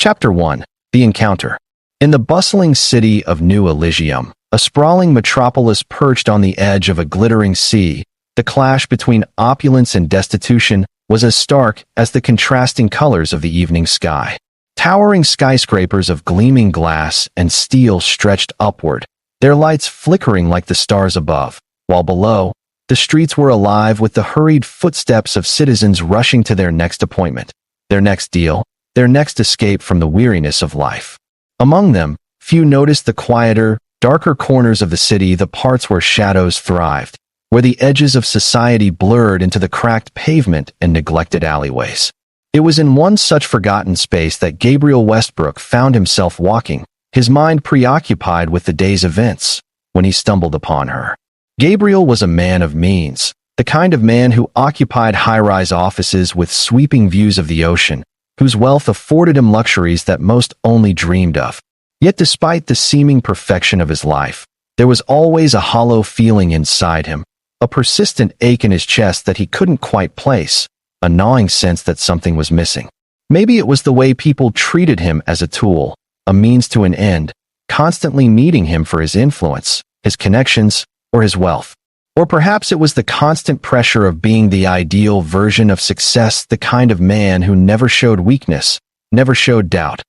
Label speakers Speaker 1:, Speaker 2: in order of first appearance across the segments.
Speaker 1: Chapter 1. The Encounter. In the bustling city of New Elysium, a sprawling metropolis perched on the edge of a glittering sea, the clash between opulence and destitution was as stark as the contrasting colors of the evening sky. Towering skyscrapers of gleaming glass and steel stretched upward, their lights flickering like the stars above, while below, the streets were alive with the hurried footsteps of citizens rushing to their next appointment, their next deal, their next escape from the weariness of life. Among them, few noticed the quieter, darker corners of the city, the parts where shadows thrived, where the edges of society blurred into the cracked pavement and neglected alleyways. It was in one such forgotten space that Gabriel Westbrook found himself walking, his mind preoccupied with the day's events, when he stumbled upon her. Gabriel was a man of means, the kind of man who occupied high-rise offices with sweeping views of the ocean, whose wealth afforded him luxuries that most only dreamed of. Yet despite the seeming perfection of his life, there was always a hollow feeling inside him, a persistent ache in his chest that he couldn't quite place, a gnawing sense that something was missing. Maybe it was the way people treated him as a tool, a means to an end, constantly needing him for his influence, his connections, or his wealth. Or perhaps it was the constant pressure of being the ideal version of success, the kind of man who never showed weakness, never showed doubt,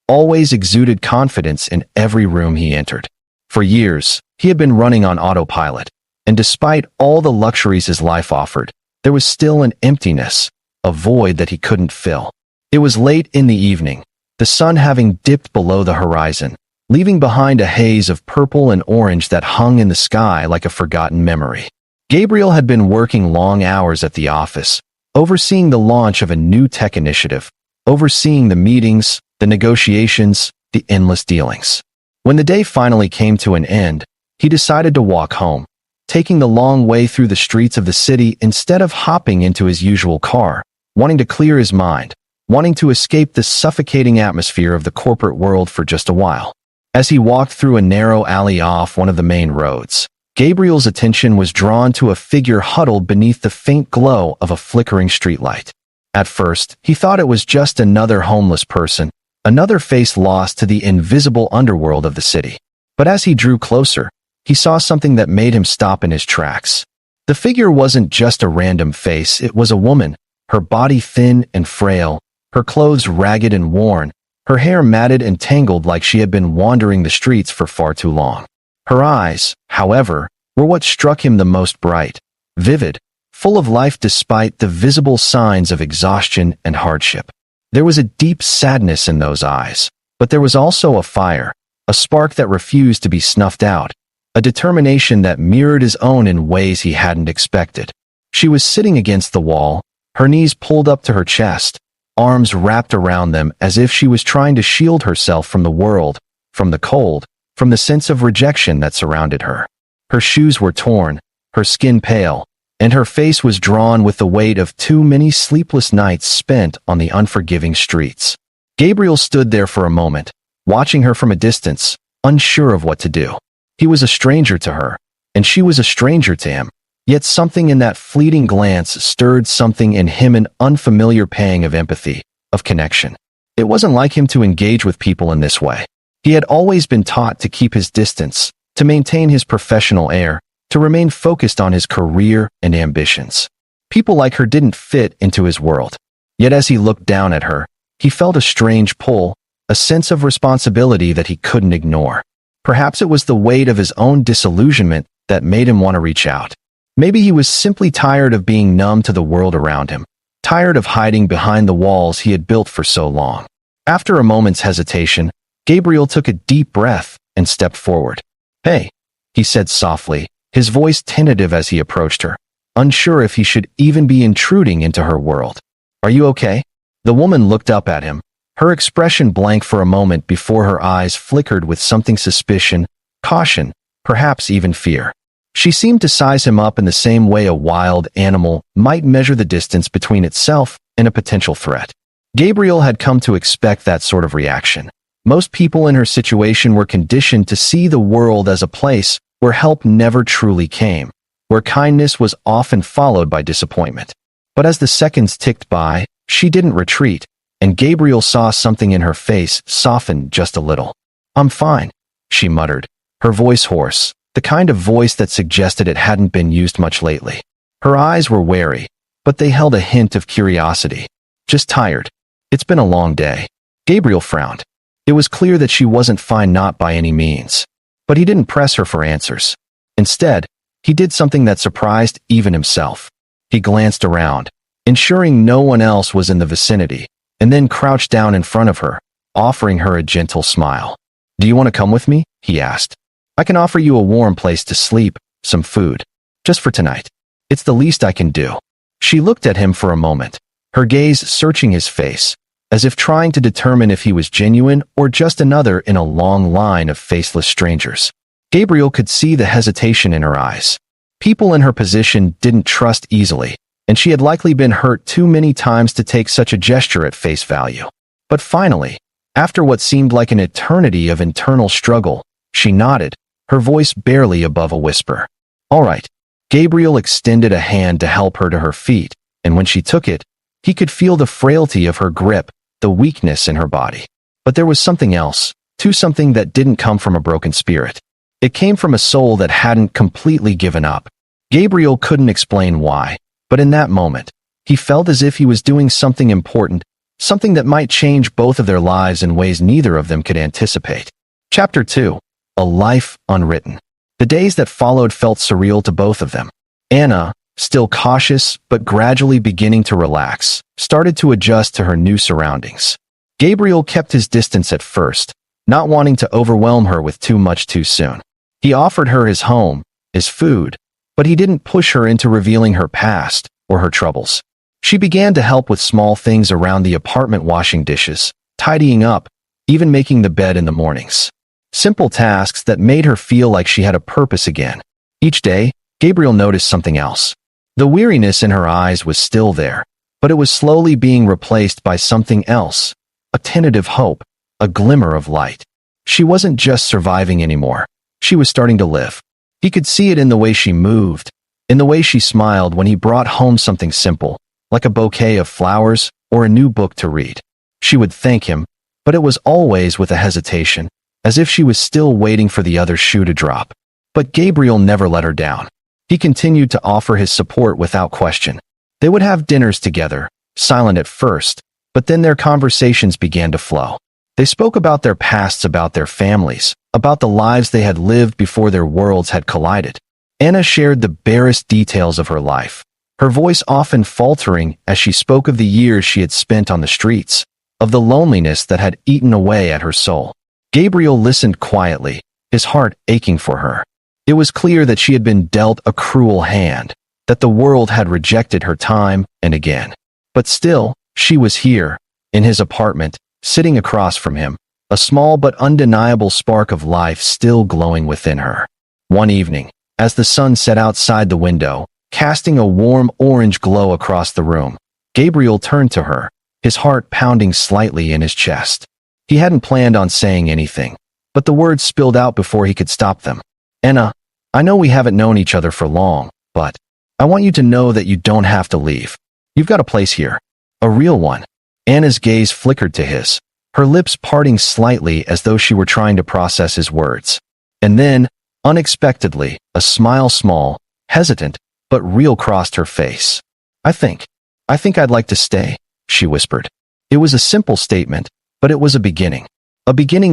Speaker 1: always exuded confidence in every room he entered. For years, he had been running on autopilot, and despite all the luxuries his life offered, there was still an emptiness, a void that he couldn't fill. It was late in the evening, the sun having dipped below the horizon, leaving behind a haze of purple and orange that hung in the sky like a forgotten memory. Gabriel had been working long hours at the office, overseeing the launch of a new tech initiative, overseeing the meetings, the negotiations, the endless dealings. When the day finally came to an end, he decided to walk home, taking the long way through the streets of the city instead of hopping into his usual car, wanting to clear his mind, wanting to escape the suffocating atmosphere of the corporate world for just a while. As he walked through a narrow alley off one of the main roads, Gabriel's attention was drawn to a figure huddled beneath the faint glow of a flickering streetlight. At first, he thought it was just another homeless person, another face lost to the invisible underworld of the city. But as he drew closer, he saw something that made him stop in his tracks. The figure wasn't just a random face, it was a woman, her body thin and frail, her clothes ragged and worn, her hair matted and tangled like she had been wandering the streets for far too long. Her eyes, however, were what struck him the most: bright, vivid, full of life despite the visible signs of exhaustion and hardship. There was a deep sadness in those eyes, but there was also a fire, a spark that refused to be snuffed out, a determination that mirrored his own in ways he hadn't expected. She was sitting against the wall, her knees pulled up to her chest, arms wrapped around them as if she was trying to shield herself from the world, from the cold, from the sense of rejection that surrounded her. Her shoes were torn, her skin pale, and her face was drawn with the weight of too many sleepless nights spent on the unforgiving streets. Gabriel stood there for a moment, watching her from a distance, unsure of what to do. He was a stranger to her, and she was a stranger to him, yet something in that fleeting glance stirred something in him, an unfamiliar pang of empathy, of connection. It wasn't like him to engage with people in this way. He had always been taught to keep his distance, to maintain his professional air, to remain focused on his career and ambitions. People like her didn't fit into his world. Yet as he looked down at her, he felt a strange pull, a sense of responsibility that he couldn't ignore. Perhaps it was the weight of his own disillusionment that made him want to reach out. Maybe he was simply tired of being numb to the world around him, tired of hiding behind the walls he had built for so long. After a moment's hesitation, Gabriel took a deep breath and stepped forward. "Hey," he said softly, his voice tentative as he approached her, unsure if he should even be intruding into her world. "Are you okay?" The woman looked up at him, her expression blank for a moment before her eyes flickered with something: suspicion, caution, perhaps even fear. She seemed to size him up in the same way a wild animal might measure the distance between itself and a potential threat. Gabriel had come to expect that sort of reaction. Most people in her situation were conditioned to see the world as a place where help never truly came, where kindness was often followed by disappointment. But as the seconds ticked by, she didn't retreat. and Gabriel saw something in her face soften just a little. "I'm fine," she muttered, her voice hoarse, the kind of voice that suggested it hadn't been used much lately. Her eyes were wary, but they held a hint of curiosity. "Just tired. It's been a long day." Gabriel frowned. It was clear that she wasn't fine, not by any means. But he didn't press her for answers. Instead, he did something that surprised even himself. He glanced around, ensuring no one else was in the vicinity, and then crouched down in front of her, offering her a gentle smile. "Do you want to come with me?" he asked. "I can offer you a warm place to sleep, some food. Just for tonight. It's the least I can do." She looked at him for a moment, her gaze searching his face, as if trying to determine if he was genuine or just another in a long line of faceless strangers. Gabriel could see the hesitation in her eyes. People in her position didn't trust easily, and she had likely been hurt too many times to take such a gesture at face value. But finally, after what seemed like an eternity of internal struggle, she nodded, her voice barely above a whisper. "All right." Gabriel extended a hand to help her to her feet, and when she took it, he could feel the frailty of her grip, the weakness in her body. But there was something else, too, something that didn't come from a broken spirit. It came from a soul that hadn't completely given up. Gabriel couldn't explain why, but in that moment, he felt as if he was doing something important, something that might change both of their lives in ways neither of them could anticipate. Chapter 2. A Life Unwritten. The days that followed felt surreal to both of them. Anna, still cautious but gradually beginning to relax, started to adjust to her new surroundings. Gabriel kept his distance at first, not wanting to overwhelm her with too much too soon. He offered her his home, his food, but he didn't push her into revealing her past or her troubles. She began to help with small things around the apartment, washing dishes, tidying up, even making the bed in the mornings. Simple tasks that made her feel like she had a purpose again. Each day, Gabriel noticed something else. The weariness in her eyes was still there, but it was slowly being replaced by something else, a tentative hope, a glimmer of light. She wasn't just surviving anymore. She was starting to live. He could see it in the way she moved, in the way she smiled when he brought home something simple, like a bouquet of flowers or a new book to read. She would thank him, but it was always with a hesitation, as if she was still waiting for the other shoe to drop. But Gabriel never let her down. He continued to offer his support without question. They would have dinners together, silent at first, but then their conversations began to flow. They spoke about their pasts, about their families, about the lives they had lived before their worlds had collided. Anna shared the barest details of her life, her voice often faltering as she spoke of the years she had spent on the streets, of the loneliness that had eaten away at her soul. Gabriel listened quietly, his heart aching for her. It was clear that she had been dealt a cruel hand, that the world had rejected her time and again. But still, she was here, in his apartment, sitting across from him, a small but undeniable spark of life still glowing within her. One evening, as the sun set outside the window, casting a warm orange glow across the room, Gabriel turned to her, his heart pounding slightly in his chest. He hadn't planned on saying anything, but the words spilled out before he could stop them. "Anna, I know we haven't known each other for long, but I want you to know that you don't have to leave. You've got a place here. A real one." Anna's gaze flickered to his, her lips parting slightly as though she were trying to process his words. And then, unexpectedly, a smile, small, hesitant, but real, crossed her face. I think I'd like to stay," she whispered. It was a simple statement, but it was a beginning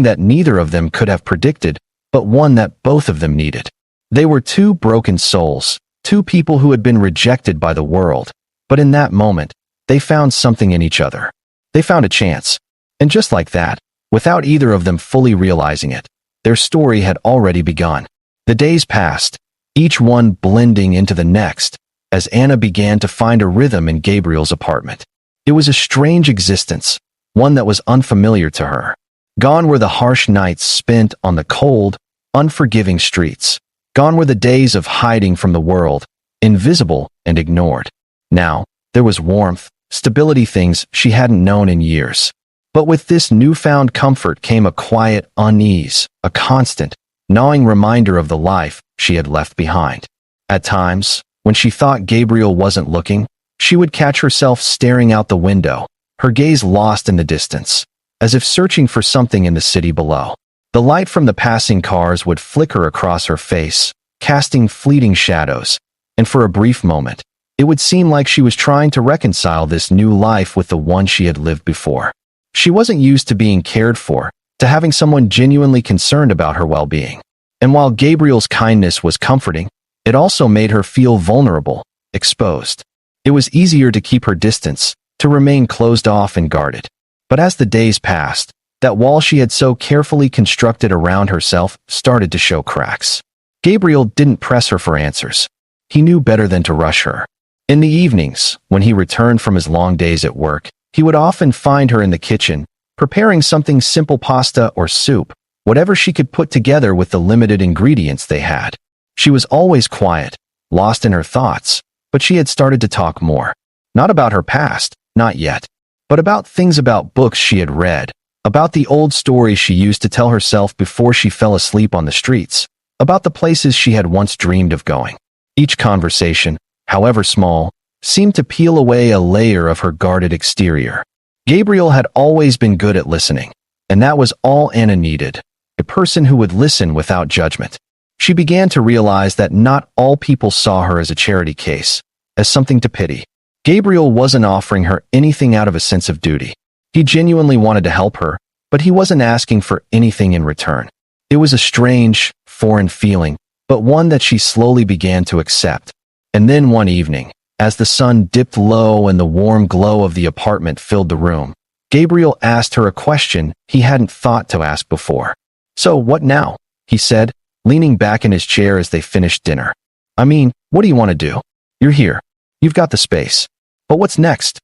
Speaker 1: that neither of them could have predicted, but one that both of them needed. They were two broken souls, two people who had been rejected by the world, but in that moment, they found something in each other. They found a chance. And just like that, without either of them fully realizing it, their story had already begun. The days passed, each one blending into the next, as Anna began to find a rhythm in Gabriel's apartment. It was a strange existence, one that was unfamiliar to her. Gone were the harsh nights spent on the cold, unforgiving streets. Gone were the days of hiding from the world, invisible and ignored. Now, there was warmth, stability, things she hadn't known in years. But with this newfound comfort came a quiet unease, a constant, gnawing reminder of the life she had left behind. At times, when she thought Gabriel wasn't looking, she would catch herself staring out the window, her gaze lost in the distance, as if searching for something in the city below. The light from the passing cars would flicker across her face, casting fleeting shadows, and for a brief moment, it would seem like she was trying to reconcile this new life with the one she had lived before. She wasn't used to being cared for, to having someone genuinely concerned about her well-being. And while Gabriel's kindness was comforting, it also made her feel vulnerable, exposed. It was easier to keep her distance, to remain closed off and guarded. But as the days passed, that wall she had so carefully constructed around herself started to show cracks. Gabriel didn't press her for answers. He knew better than to rush her. In the evenings, when he returned from his long days at work, he would often find her in the kitchen, preparing something simple, pasta or soup, whatever she could put together with the limited ingredients they had. She was always quiet, lost in her thoughts, but she had started to talk more. Not about her past, not yet, but about things, about books she had read, about the old stories she used to tell herself before she fell asleep on the streets, about the places she had once dreamed of going. Each conversation, however small, seemed to peel away a layer of her guarded exterior. Gabriel had always been good at listening, and that was all Anna needed, a person who would listen without judgment. She began to realize that not all people saw her as a charity case, as something to pity. Gabriel wasn't offering her anything out of a sense of duty. He genuinely wanted to help her, but he wasn't asking for anything in return. It was a strange, foreign feeling, but one that she slowly began to accept. And then one evening, as the sun dipped low and the warm glow of the apartment filled the room, Gabriel asked her a question he hadn't thought to ask before. "So what now?" he said, leaning back in his chair as they finished dinner. "I mean, what do you want to do? You're here. You've got the space. But what's next?"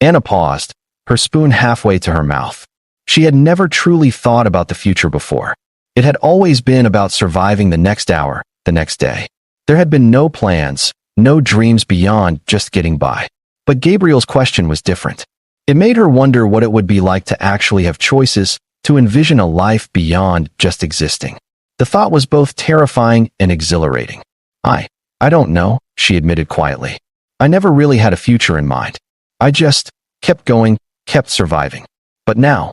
Speaker 1: Anna paused, her spoon halfway to her mouth. She had never truly thought about the future before. It had always been about surviving the next hour, the next day. There had been no plans, no dreams beyond just getting by. But Gabriel's question was different. It made her wonder what it would be like to actually have choices, to envision a life beyond just existing. The thought was both terrifying and exhilarating. I don't know," she admitted quietly. "I never really had a future in mind. I just kept going, kept surviving. But now,"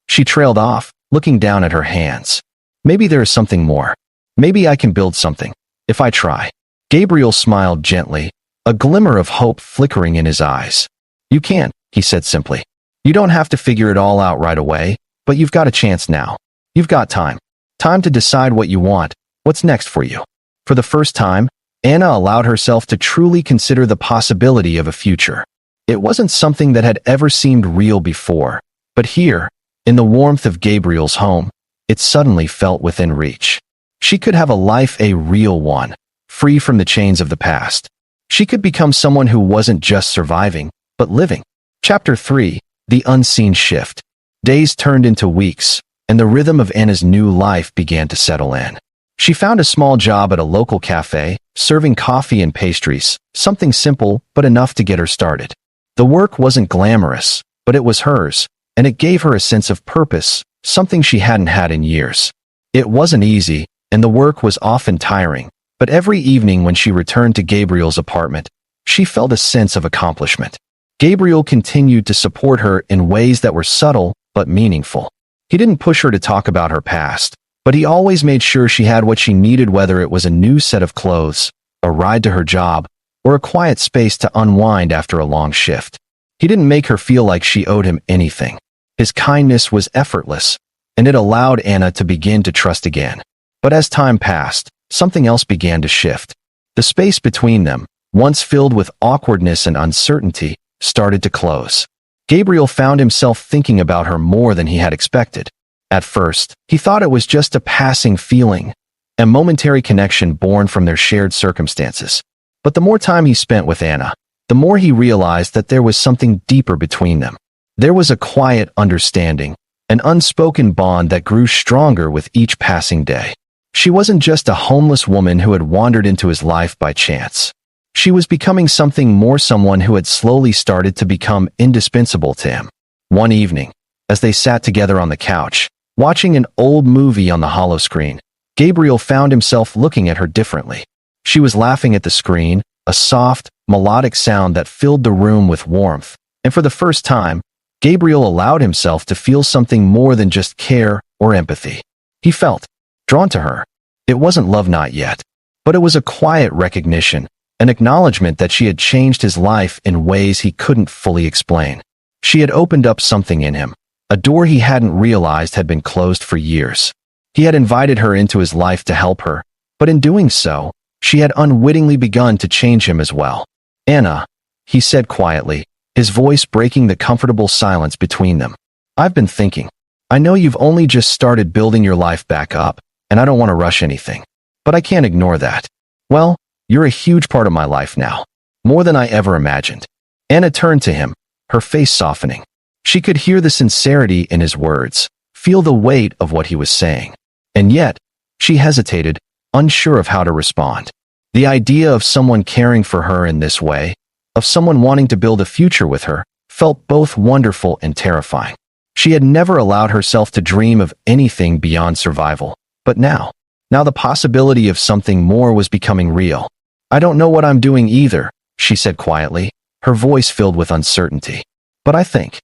Speaker 1: she trailed off, looking down at her hands. "Maybe there is something more. Maybe I can build something, if I try." Gabriel smiled gently, a glimmer of hope flickering in his eyes. "You can," he said simply. "You don't have to figure it all out right away, but you've got a chance now. You've got time. Time to decide what you want, what's next for you." For the first time, Anna allowed herself to truly consider the possibility of a future. It wasn't something that had ever seemed real before, but here, in the warmth of Gabriel's home, it suddenly felt within reach. She could have a life, a real one, free from the chains of the past. She could become someone who wasn't just surviving, but living. Chapter 3: The Unseen Shift. Days turned into weeks, and the rhythm of Anna's new life began to settle in. She found a small job at a local cafe, serving coffee and pastries, something simple but enough to get her started. The work wasn't glamorous, but it was hers, and it gave her a sense of purpose, something she hadn't had in years. It wasn't easy, and the work was often tiring, but every evening when she returned to Gabriel's apartment, she felt a sense of accomplishment. Gabriel continued to support her in ways that were subtle but meaningful. He didn't push her to talk about her past, but he always made sure she had what she needed, whether it was a new set of clothes, a ride to her job, or a quiet space to unwind after a long shift. He didn't make her feel like she owed him anything. His kindness was effortless, and it allowed Anna to begin to trust again. But as time passed, something else began to shift. The space between them, once filled with awkwardness and uncertainty, started to close. Gabriel found himself thinking about her more than he had expected. At first, he thought it was just a passing feeling, a momentary connection born from their shared circumstances. But the more time he spent with Anna, the more he realized that there was something deeper between them. There was a quiet understanding, an unspoken bond that grew stronger with each passing day. She wasn't just a homeless woman who had wandered into his life by chance. She was becoming something more, someone who had slowly started to become indispensable to him. One evening, as they sat together on the couch, watching an old movie on the holoscreen, Gabriel found himself looking at her differently. She was laughing at the screen, a soft, melodic sound that filled the room with warmth, and for the first time, Gabriel allowed himself to feel something more than just care or empathy. He felt drawn to her. It wasn't love, not yet, but it was a quiet recognition, an acknowledgement that she had changed his life in ways he couldn't fully explain. She had opened up something in him, a door he hadn't realized had been closed for years. He had invited her into his life to help her, but in doing so, she had unwittingly begun to change him as well. "Anna," he said quietly, his voice breaking the comfortable silence between them. "I've been thinking. I know you've only just started building your life back up, and I don't want to rush anything. But I can't ignore that. Well, you're a huge part of my life now. More than I ever imagined." Anna turned to him, her face softening. She could hear the sincerity in his words, feel the weight of what he was saying. And yet, she hesitated, unsure of how to respond. The idea of someone caring for her in this way, of someone wanting to build a future with her, felt both wonderful and terrifying. She had never allowed herself to dream of anything beyond survival, but now the possibility of something more was becoming real. "I don't know what I'm doing either," she said quietly, her voice filled with uncertainty. "But I think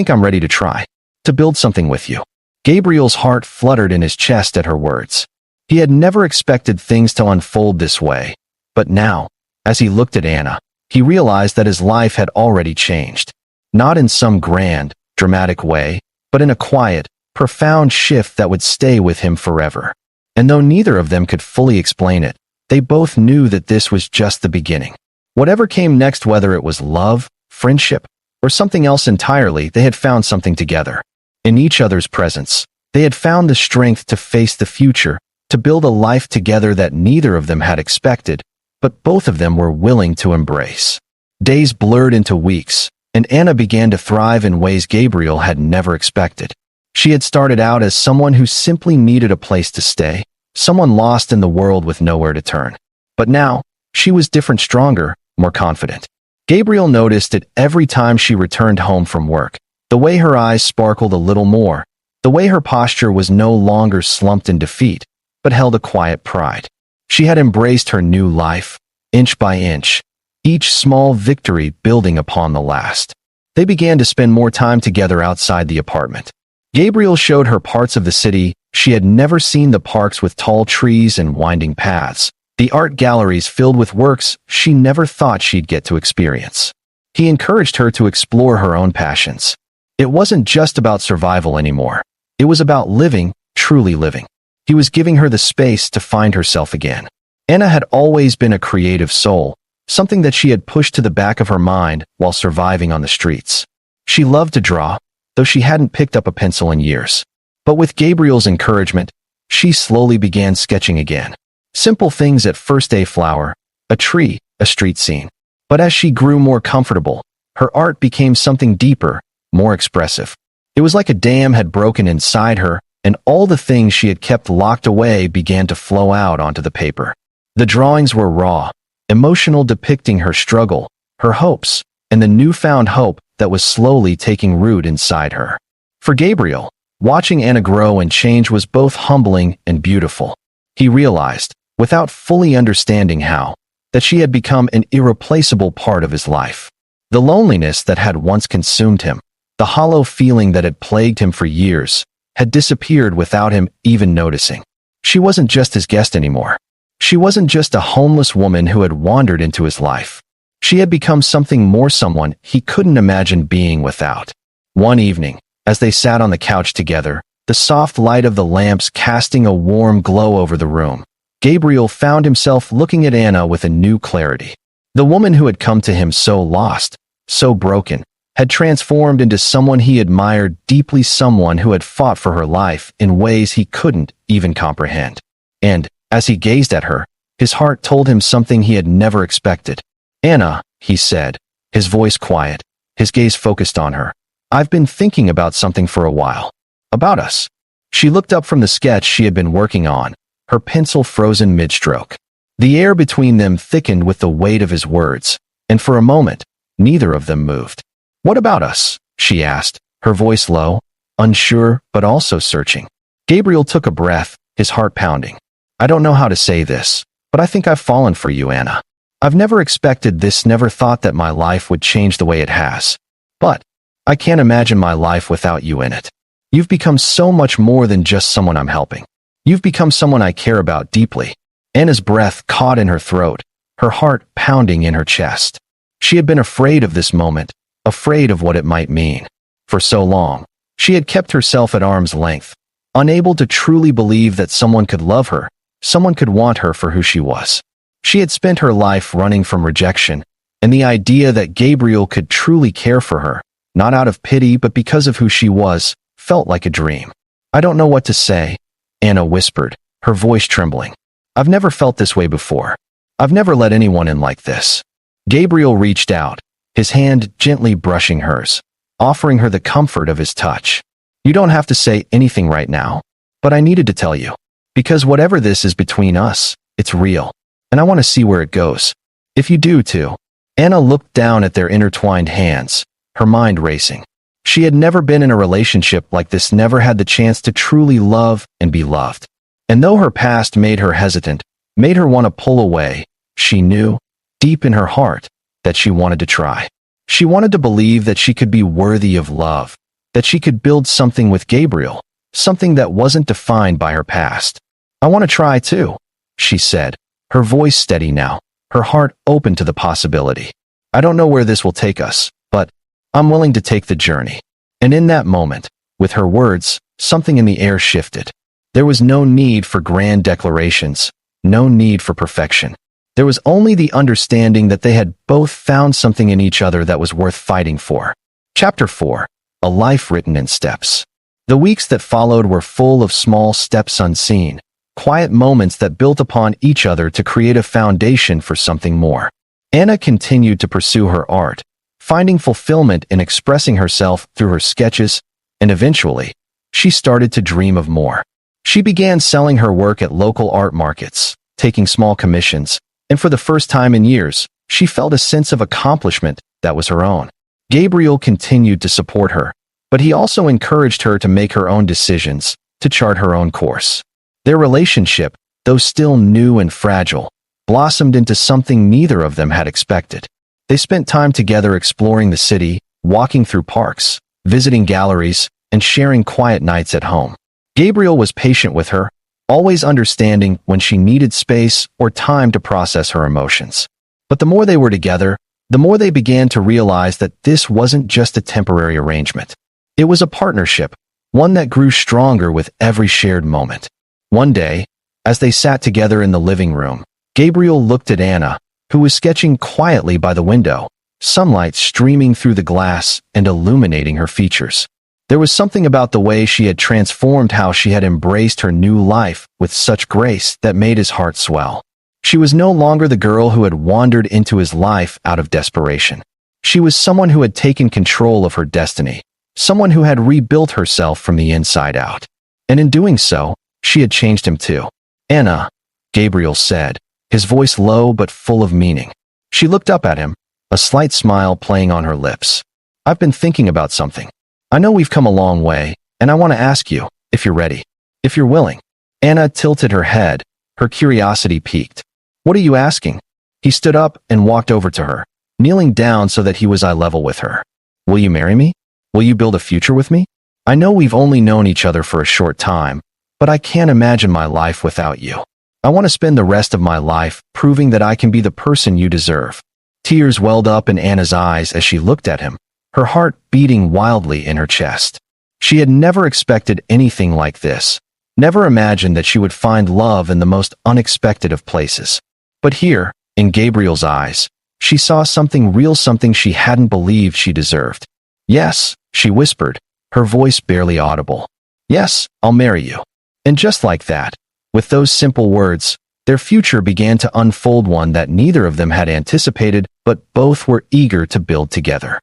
Speaker 1: I'm ready to try, to build something with you." Gabriel's heart fluttered in his chest at her words. He had never expected things to unfold this way, but now, as he looked at Anna, he realized that his life had already changed. Not in some grand, dramatic way, but in a quiet, profound shift that would stay with him forever. And though neither of them could fully explain it, they both knew that this was just the beginning. Whatever came next, whether it was love, friendship, or something else entirely, they had found something together. In each other's presence, they had found the strength to face the future, to build a life together that neither of them had expected, but both of them were willing to embrace. Days blurred into weeks, and Anna began to thrive in ways Gabriel had never expected. She had started out as someone who simply needed a place to stay, someone lost in the world with nowhere to turn. But now, she was different, stronger, more confident. Gabriel noticed it every time she returned home from work, the way her eyes sparkled a little more, the way her posture was no longer slumped in defeat, but held a quiet pride. She had embraced her new life, inch by inch, each small victory building upon the last. They began to spend more time together outside the apartment. Gabriel showed her parts of the city she had never seen, the parks with tall trees and winding paths, the art galleries filled with works she never thought she'd get to experience. He encouraged her to explore her own passions. It wasn't just about survival anymore. It was about living, truly living. He was giving her the space to find herself again. Anna had always been a creative soul, something that she had pushed to the back of her mind while surviving on the streets. She loved to draw, though she hadn't picked up a pencil in years. But with Gabriel's encouragement, she slowly began sketching again. Simple things at first: a flower, a tree, a street scene. But as she grew more comfortable, her art became something deeper, more expressive. It was like a dam had broken inside her, and all the things she had kept locked away began to flow out onto the paper. The drawings were raw, emotional, depicting her struggle, her hopes, and the newfound hope that was slowly taking root inside her. For Gabriel, watching Anna grow and change was both humbling and beautiful. He realized, without fully understanding how, that she had become an irreplaceable part of his life. The loneliness that had once consumed him, the hollow feeling that had plagued him for years, had disappeared without him even noticing. She wasn't just his guest anymore. She wasn't just a homeless woman who had wandered into his life. She had become something more, someone he couldn't imagine being without. One evening, as they sat on the couch together, the soft light of the lamps casting a warm glow over the room, Gabriel found himself looking at Anna with a new clarity. The woman who had come to him so lost, so broken, had transformed into someone he admired deeply, someone who had fought for her life in ways he couldn't even comprehend. And, as he gazed at her, his heart told him something he had never expected. "Anna," he said, his voice quiet, his gaze focused on her. "I've been thinking about something for a while. About us." She looked up from the sketch she had been working on, her pencil frozen mid-stroke. The air between them thickened with the weight of his words, and for a moment, neither of them moved. "What about us?" she asked, her voice low, unsure but also searching. Gabriel took a breath, his heart pounding. "I don't know how to say this, but I think I've fallen for you, Anna. I've never expected this, never thought that my life would change the way it has. But I can't imagine my life without you in it. You've become so much more than just someone I'm helping. You've become someone I care about deeply." Anna's breath caught in her throat, her heart pounding in her chest. She had been afraid of this moment, afraid of what it might mean. For so long, she had kept herself at arm's length, unable to truly believe that someone could love her, someone could want her for who she was. She had spent her life running from rejection, and the idea that Gabriel could truly care for her, not out of pity but because of who she was, felt like a dream. "I don't know what to say," Anna whispered, her voice trembling. "I've never felt this way before. I've never let anyone in like this." Gabriel reached out, his hand gently brushing hers, offering her the comfort of his touch. "You don't have to say anything right now, but I needed to tell you. Because whatever this is between us, it's real, and I want to see where it goes. If you do too." Anna looked down at their intertwined hands, her mind racing. She had never been in a relationship like this, never had the chance to truly love and be loved. And though her past made her hesitant, made her want to pull away, she knew, deep in her heart, that she wanted to try. She wanted to believe that she could be worthy of love, that she could build something with Gabriel, something that wasn't defined by her past. "I want to try too," she said, her voice steady now, her heart open to the possibility. "I don't know where this will take us, but I'm willing to take the journey." And in that moment, with her words, something in the air shifted. There was no need for grand declarations, no need for perfection. There was only the understanding that they had both found something in each other that was worth fighting for. Chapter 4. A Life Written in Steps. The weeks that followed were full of small steps unseen, quiet moments that built upon each other to create a foundation for something more. Anna continued to pursue her art, finding fulfillment in expressing herself through her sketches, and eventually, she started to dream of more. She began selling her work at local art markets, taking small commissions, and for the first time in years, she felt a sense of accomplishment that was her own. Gabriel continued to support her, but he also encouraged her to make her own decisions, to chart her own course. Their relationship, though still new and fragile, blossomed into something neither of them had expected. They spent time together exploring the city, walking through parks, visiting galleries, and sharing quiet nights at home. Gabriel was patient with her, always understanding when she needed space or time to process her emotions. But the more they were together, the more they began to realize that this wasn't just a temporary arrangement. It was a partnership, one that grew stronger with every shared moment. One day, as they sat together in the living room, Gabriel looked at Anna, who was sketching quietly by the window, sunlight streaming through the glass and illuminating her features. There was something about the way she had transformed, how she had embraced her new life with such grace that made his heart swell. She was no longer the girl who had wandered into his life out of desperation. She was someone who had taken control of her destiny, someone who had rebuilt herself from the inside out. And in doing so, she had changed him too. "Anna," Gabriel said, his voice low but full of meaning. She looked up at him, a slight smile playing on her lips. "I've been thinking about something. I know we've come a long way, and I want to ask you, if you're ready, if you're willing." Anna tilted her head, her curiosity piqued. "What are you asking?" He stood up and walked over to her, kneeling down so that he was eye level with her. "Will you marry me? Will you build a future with me? I know we've only known each other for a short time, but I can't imagine my life without you. I want to spend the rest of my life proving that I can be the person you deserve." Tears welled up in Anna's eyes as she looked at him, her heart beating wildly in her chest. She had never expected anything like this, never imagined that she would find love in the most unexpected of places. But here, in Gabriel's eyes, she saw something real, something she hadn't believed she deserved. "Yes," she whispered, her voice barely audible. "Yes, I'll marry you." And just like that, with those simple words, their future began to unfold, one that neither of them had anticipated, but both were eager to build together.